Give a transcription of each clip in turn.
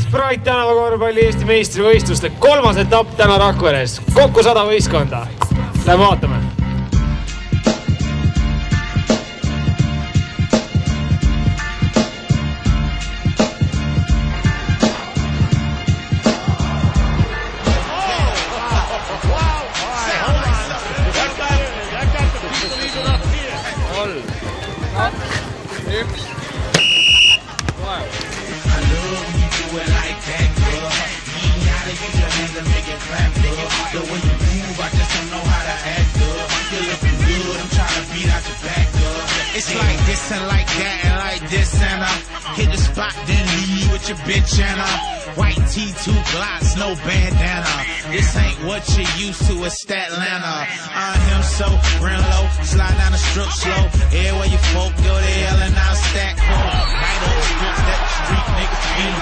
Sprite tänava korvpalli Eesti meistrivõistluste 3. etapp täna Rakveres. Kokku 100 võistkonda. Lähme vaatame. It's like this and like that and like this and hit the spot then leave with your bitch and white tee, 2 Glocks, no bandana. This ain't what you used to, it's Statlanta. On him so real low, slide down the strip slow. Everywhere you folk go, they yelling out stack ho. Right on the strips that the street niggas feel.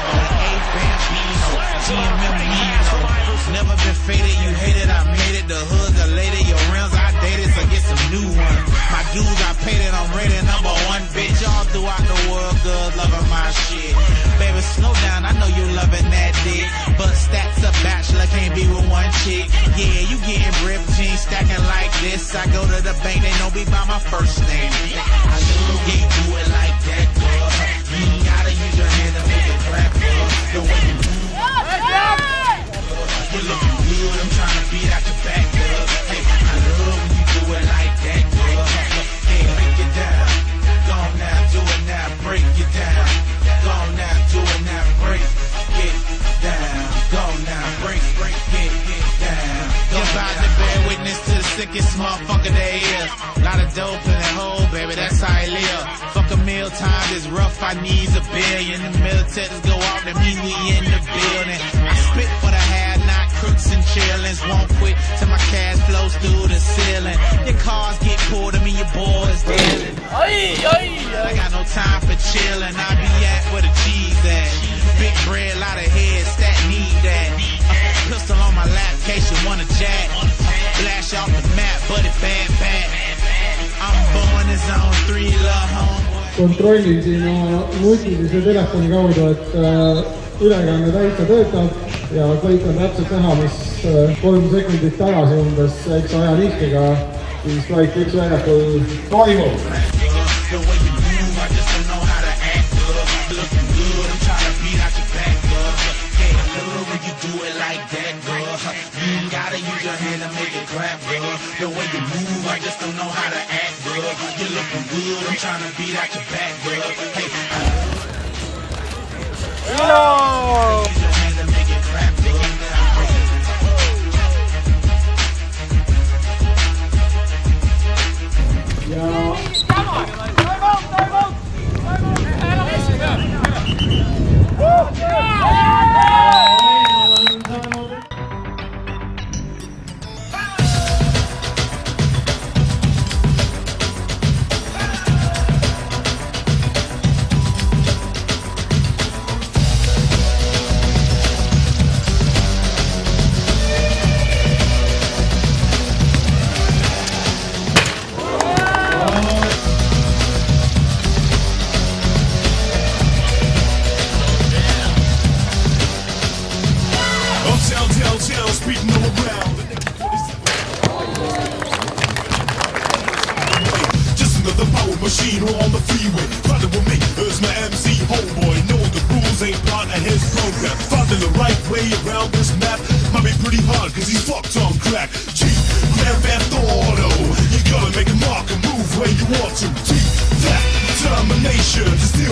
A-Bambino, GMM Nino. Never been faded, you hated, I made it. The hood's a lady, your rims I dated, so get some new ones. My dudes I paid it, I'm rated #1, bitch. All throughout the world, good, loving my shit. Baby, slow down, I know you loving that dick. But stacks a bachelor, can't be with one chick. Yeah, you getting bread, jeans stacking like this. I go to the bank, they know me by my first name. I knew you can't do it like that, girl. You ain't gotta use your hand to make it clap, girl. The way you move, you looking good, I'm trying to beat out your back, girl. Hey, I love when you do it like that, girl. Hey, break it down. Go on now, do it now, break it down. Go on now, do it now, break it down. Go on now, break it down. You're about to bear witness to the sickest motherfucker there is. Lot of dope in that hole, baby, that's how I live. Fuck a meal time, it's rough, I need $1 billion. The military go off, that mean we in the building. I spit for the have-not crooks and chillins. Won't quit till my cash flows through the ceiling. Your cars get pulled, I mean your boys dealing. I got no time for chillin', I be at where the cheese at. Big bread, lot of heads, that need that. Pistol on my lap, case you wanna jack. Flash off the map, but it bad. I'm born is on 3 love home. Kontrollin siin oma nutilise telefoni kaudu, et ülekanne täitsa töötab ja kõik on täpselt näha, mis 3 sekundit tagasi umbes väikse ajanihkega siis Sprite 1 väljakul toimub. The way you move, I just don't know how to act, girl. You're looking good, I'm trying to beat out your back, girl. Hey, Hello! use your hand to make it clap, girl. Speeding all around. Just another power machine on the freeway. Riding with me, there's my MC homeboy. Knowing the rules ain't part of his program. Finding the right way around this map might be pretty hard cause he's fucked on crack. G, Grand Theft Auto. You gotta make a mark and move where you want to. T, that determination to steal